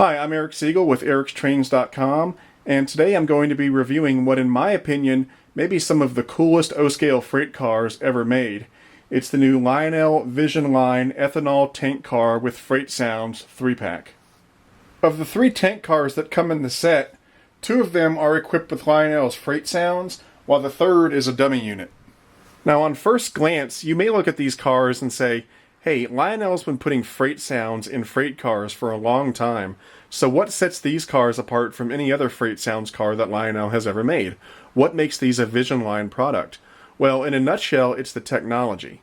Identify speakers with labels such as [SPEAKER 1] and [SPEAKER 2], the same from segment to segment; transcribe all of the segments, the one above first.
[SPEAKER 1] Hi, I'm Eric Siegel with ericstrains.com, and today I'm going to be reviewing what, in my opinion, may be some of the coolest O-scale freight cars ever made. It's the new Lionel Vision Line Ethanol Tank Car with Freight Sounds 3-pack. Of the 3 tank cars that come in the set, 2 of them are equipped with Lionel's Freight Sounds, while the third is a dummy unit. Now, on first glance, you may look at these cars and say, hey, Lionel's been putting freight sounds in freight cars for a long time, so what sets these cars apart from any other freight sounds car that Lionel has ever made? What makes these a Vision Line product? Well, in a nutshell, it's the technology.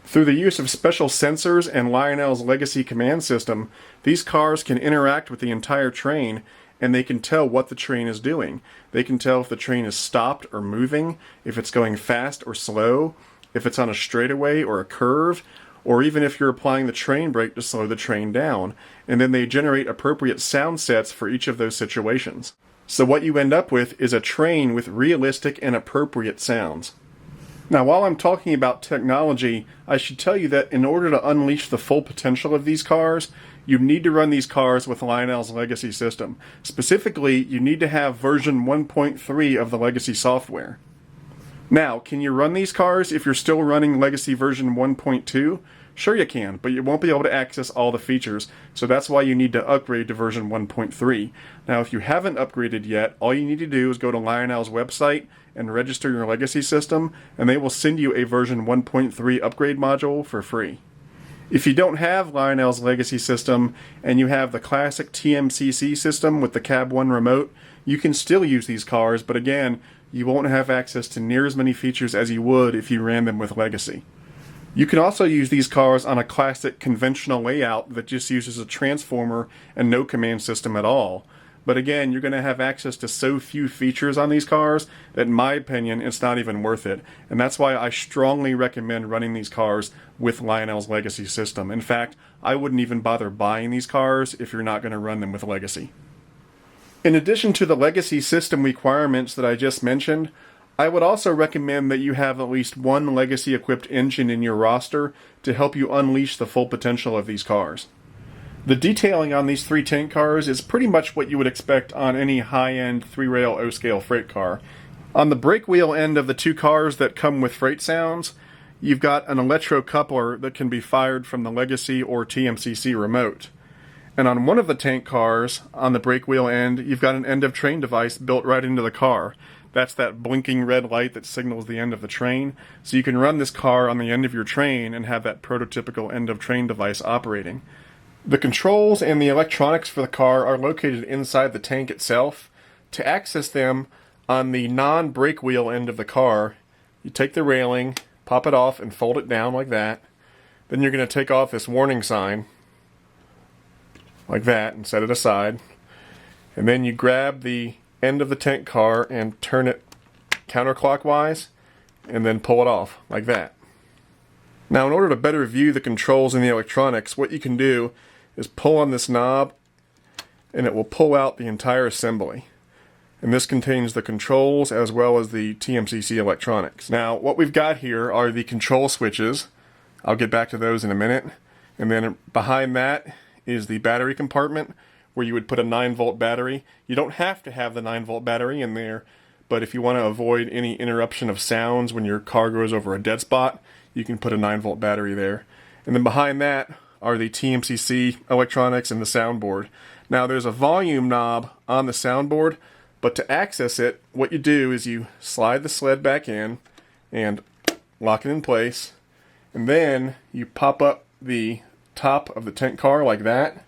[SPEAKER 1] Through the use of special sensors and Lionel's legacy command system, these cars can interact with the entire train, and they can tell what the train is doing. They can tell if the train is stopped or moving, if it's going fast or slow, if it's on a straightaway or a curve, or even if you're applying the train brake to slow the train down, and then they generate appropriate sound sets for each of those situations. So what you end up with is a train with realistic and appropriate sounds. Now, while I'm talking about technology, I should tell you that in order to unleash the full potential of these cars, you need to run these cars with Lionel's legacy system. Specifically, you need to have version 1.3 of the legacy software. Now, can you run these cars if you're still running legacy version 1.2? Sure you can, but you won't be able to access all the features, so that's why you need to upgrade to version 1.3. Now, if you haven't upgraded yet, all you need to do is go to Lionel's website and register your legacy system, and they will send you a version 1.3 upgrade module for free. If you don't have Lionel's legacy system and you have the classic TMCC system with the Cab 1 remote, you can still use these cars, but again, you won't have access to near as many features as you would if you ran them with legacy. You can also use these cars on a classic conventional layout that just uses a transformer and no command system at all. But again, you're going to have access to so few features on these cars that, in my opinion, it's not even worth it. And that's why I strongly recommend running these cars with Lionel's legacy system. In fact, I wouldn't even bother buying these cars if you're not going to run them with legacy. In addition to the legacy system requirements that I just mentioned, I would also recommend that you have at least one legacy-equipped engine in your roster to help you unleash the full potential of these cars. The detailing on these 3 tank cars is pretty much what you would expect on any high-end 3-rail O-scale freight car. On the brake wheel end of the 2 cars that come with freight sounds, you've got an electro coupler that can be fired from the legacy or TMCC remote. And on one of the tank cars, on the brake wheel end, you've got an end-of-train device built right into the car. That's that blinking red light that signals the end of the train. So you can run this car on the end of your train and have that prototypical end-of-train device operating. The controls and the electronics for the car are located inside the tank itself. To access them, on the non-brake wheel end of the car, you take the railing, pop it off, and fold it down like that. Then you're going to take off this warning sign, like that, and set it aside. And then you grab the end of the tank car and turn it counterclockwise, and then pull it off, like that. Now, in order to better view the controls and the electronics, what you can do is pull on this knob, and it will pull out the entire assembly. And this contains the controls as well as the TMCC electronics. Now, what we've got here are the control switches. I'll get back to those in a minute. And then behind that is the battery compartment, where you would put a 9-volt battery. You don't have to have the 9-volt battery in there, but if you want to avoid any interruption of sounds when your car goes over a dead spot, you can put a 9-volt battery there. And then behind that are the TMCC electronics and the soundboard. Now, there's a volume knob on the soundboard, but to access it, what you do is you slide the sled back in and lock it in place, and then you pop up the top of the tank car like that,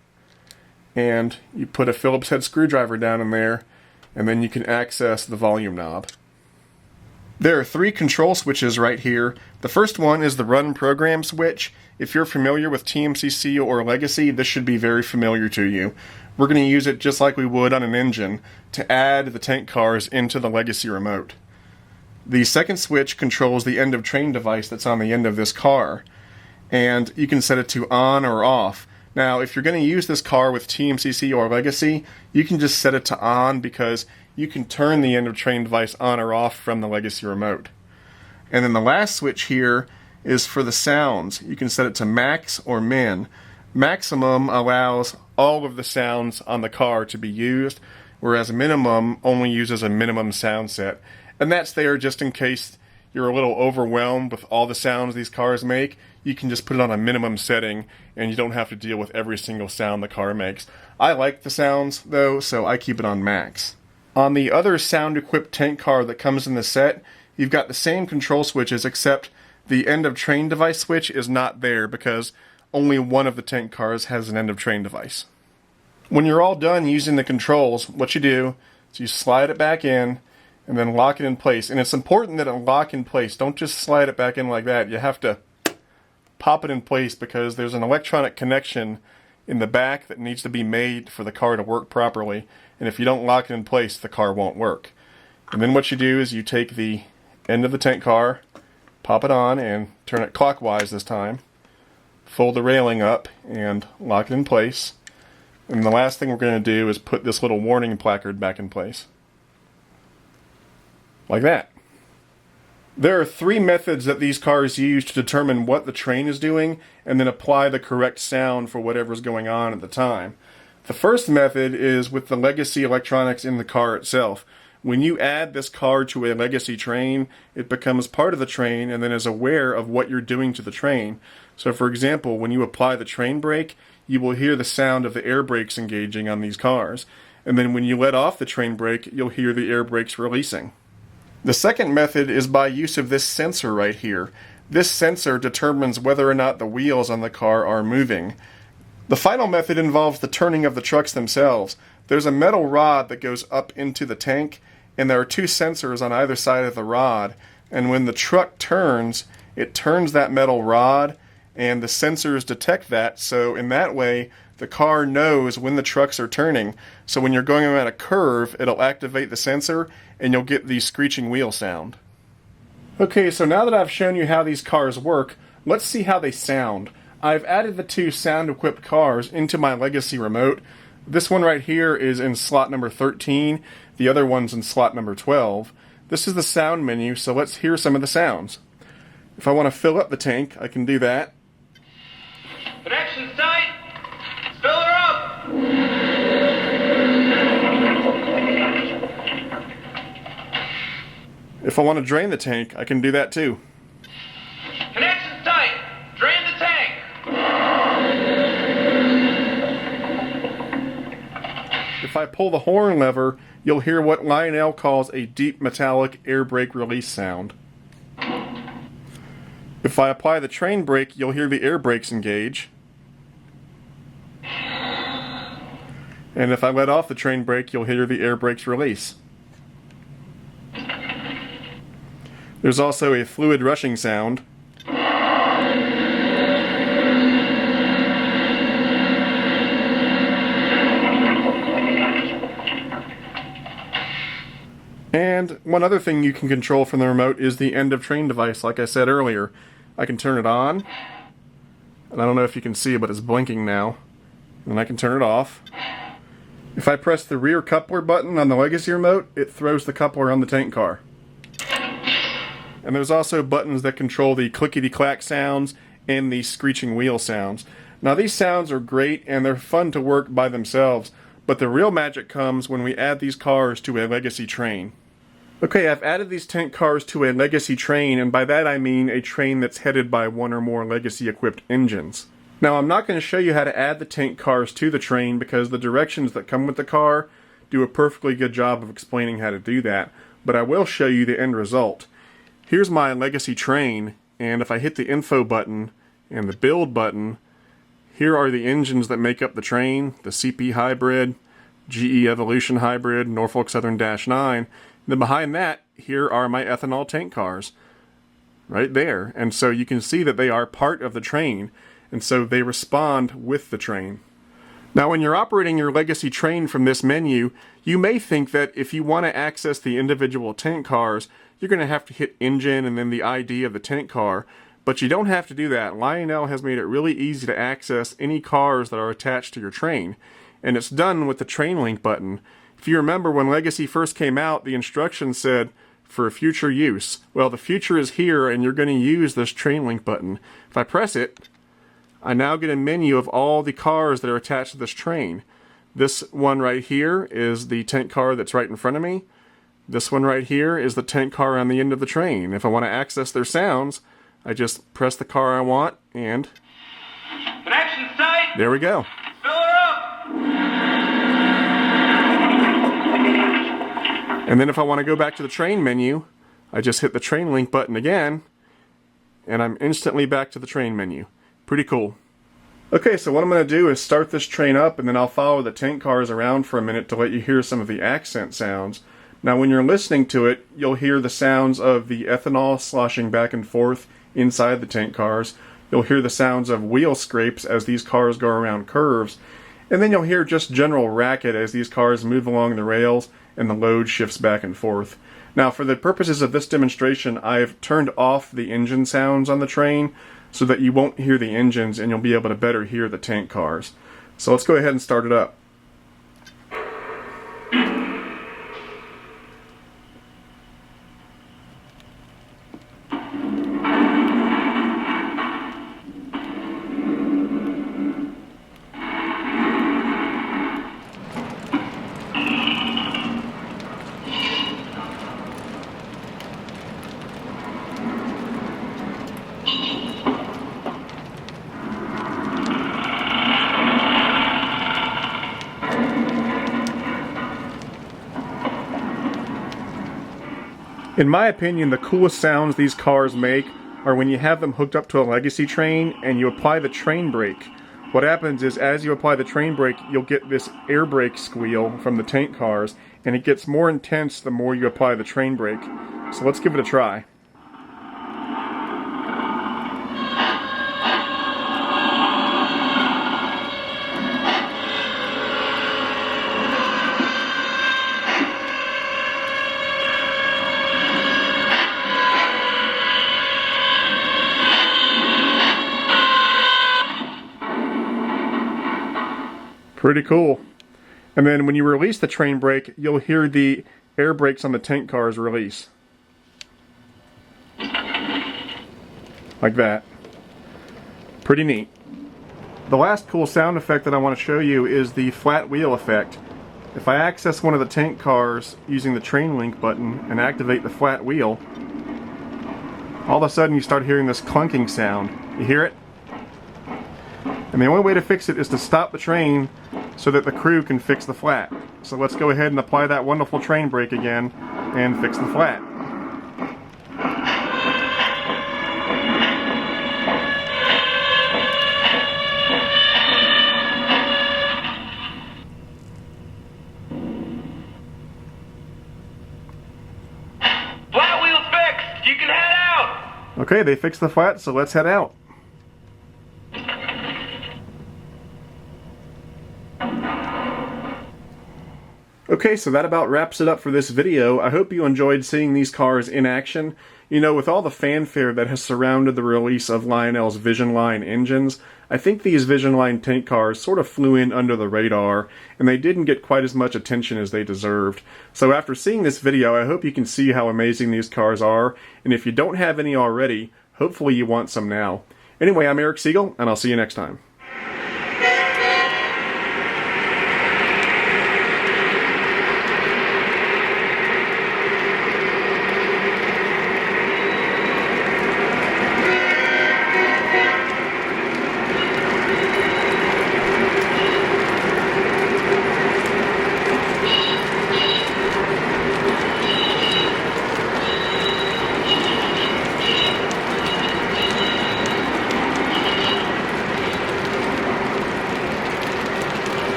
[SPEAKER 1] and you put a Phillips head screwdriver down in there, and then you can access the volume knob. There are 3 control switches right here. The first one is the run program switch. If you're familiar with TMCC or legacy, this should be very familiar to you. We're going to use it just like we would on an engine to add the tank cars into the legacy remote. The second switch controls the end of train device that's on the end of this car, and you can set it to on or off. Now, if you're going to use this car with TMCC or legacy, you can just set it to on because you can turn the end of train device on or off from the legacy remote. And then the last switch here is for the sounds. You can set it to max or min. Maximum allows all of the sounds on the car to be used, whereas minimum only uses a minimum sound set. And that's there just in case you're a little overwhelmed with all the sounds these cars make. You can just put it on a minimum setting and you don't have to deal with every single sound the car makes. I like the sounds though, so I keep it on max. On the other sound-equipped tank car that comes in the set, you've got the same control switches, except the end of train device switch is not there because only one of the tank cars has an end of train device. When you're all done using the controls, what you do is you slide it back in and then lock it in place. And it's important that it lock in place. Don't just slide it back in like that. You have to pop it in place because there's an electronic connection in the back that needs to be made for the car to work properly. And if you don't lock it in place, the car won't work. And then what you do is you take the end of the tank car, pop it on, and turn it clockwise this time. Fold the railing up and lock it in place. And the last thing we're going to do is put this little warning placard back in place. Like that. There are 3 methods that these cars use to determine what the train is doing and then apply the correct sound for whatever's going on at the time. The first method is with the legacy electronics in the car itself. When you add this car to a legacy train, it becomes part of the train and then is aware of what you're doing to the train. So for example, when you apply the train brake, you will hear the sound of the air brakes engaging on these cars. And then when you let off the train brake, you'll hear the air brakes releasing. The second method is by use of this sensor right here. This sensor determines whether or not the wheels on the car are moving. The final method involves the turning of the trucks themselves. There's a metal rod that goes up into the tank, and there are 2 sensors on either side of the rod. And when the truck turns, it turns that metal rod, and the sensors detect that, so in that way, the car knows when the trucks are turning. So when you're going around a curve, it'll activate the sensor, and you'll get the screeching wheel sound. Okay, so now that I've shown you how these cars work, let's see how they sound. I've added the 2 sound-equipped cars into my legacy remote. This one right here is in slot number 13, the other one's in slot number 12. This is the sound menu, so let's hear some of the sounds. If I want to fill up the tank, I can do that.
[SPEAKER 2] Connection's tight! Fill her up!
[SPEAKER 1] If I want to drain the tank, I can do that too.
[SPEAKER 2] Connection's tight! Drain the tank!
[SPEAKER 1] If I pull the horn lever, you'll hear what Lionel calls a deep metallic air brake release sound. If I apply the train brake, you'll hear the air brakes engage. And if I let off the train brake, you'll hear the air brakes release. There's also a fluid rushing sound. And one other thing you can control from the remote is the end of train device, like I said earlier. I can turn it on, and I don't know if you can see it, but it's blinking now. And I can turn it off. If I press the rear coupler button on the legacy remote, it throws the coupler on the tank car. And there's also buttons that control the clickety-clack sounds and the screeching wheel sounds. Now these sounds are great and they're fun to work by themselves, but the real magic comes when we add these cars to a legacy train. Okay, I've added these tank cars to a legacy train, and by that I mean a train that's headed by one or more legacy-equipped engines. Now I'm not going to show you how to add the tank cars to the train because the directions that come with the car do a perfectly good job of explaining how to do that, but I will show you the end result. Here's my legacy train, and if I hit the info button and the build button, here are the engines that make up the train: the CP Hybrid, GE Evolution Hybrid, Norfolk Southern -9. Then behind that, here are my ethanol tank cars. Right there. And so you can see that they are part of the train, and so they respond with the train. Now when you're operating your legacy train from this menu, you may think that if you want to access the individual tank cars, you're going to have to hit engine and then the ID of the tank car, but you don't have to do that. Lionel has made it really easy to access any cars that are attached to your train, and it's done with the train link button. If you remember when Legacy first came out, the instructions said, for future use. Well, the future is here and you're going to use this train link button. If I press it, I now get a menu of all the cars that are attached to this train. This one right here is the tank car that's right in front of me. This one right here is the tank car on the end of the train. If I want to access their sounds, I just press the car I want and
[SPEAKER 2] Connection site.
[SPEAKER 1] there we go.
[SPEAKER 2] Fill her up.
[SPEAKER 1] And then if I want to go back to the train menu, I just hit the train link button again, and I'm instantly back to the train menu. Pretty cool. Okay, so what I'm going to do is start this train up, and then I'll follow the tank cars around for a minute to let you hear some of the accent sounds. Now when you're listening to it, you'll hear the sounds of the ethanol sloshing back and forth inside the tank cars. You'll hear the sounds of wheel scrapes as these cars go around curves. And then you'll hear just general racket as these cars move along the rails and the load shifts back and forth. Now for the purposes of this demonstration, I've turned off the engine sounds on the train so that you won't hear the engines and you'll be able to better hear the tank cars. So let's go ahead and start it up. In my opinion, the coolest sounds these cars make are when you have them hooked up to a legacy train and you apply the train brake. What happens is as you apply the train brake, you'll get this air brake squeal from the tank cars, and it gets more intense the more you apply the train brake. So let's give it a try. Pretty cool. And then when you release the train brake, you'll hear the air brakes on the tank cars release. Like that. Pretty neat. The last cool sound effect that I want to show you is the flat wheel effect. If I access one of the tank cars using the train link button and activate the flat wheel, all of a sudden you start hearing this clunking sound. You hear it? And the only way to fix it is to stop the train so that the crew can fix the flat. So let's go ahead and apply that wonderful train brake again and fix the flat.
[SPEAKER 2] Flat wheel's fixed. You can head out.
[SPEAKER 1] Okay, they fixed the flat, so let's head out. Okay, so that about wraps it up for this video. I hope you enjoyed seeing these cars in action. You know, with all the fanfare that has surrounded the release of Lionel's Vision Line engines, I think these Vision Line tank cars sort of flew in under the radar, and they didn't get quite as much attention as they deserved. So after seeing this video, I hope you can see how amazing these cars are, and if you don't have any already, hopefully you want some now. Anyway, I'm Eric Siegel, and I'll see you next time.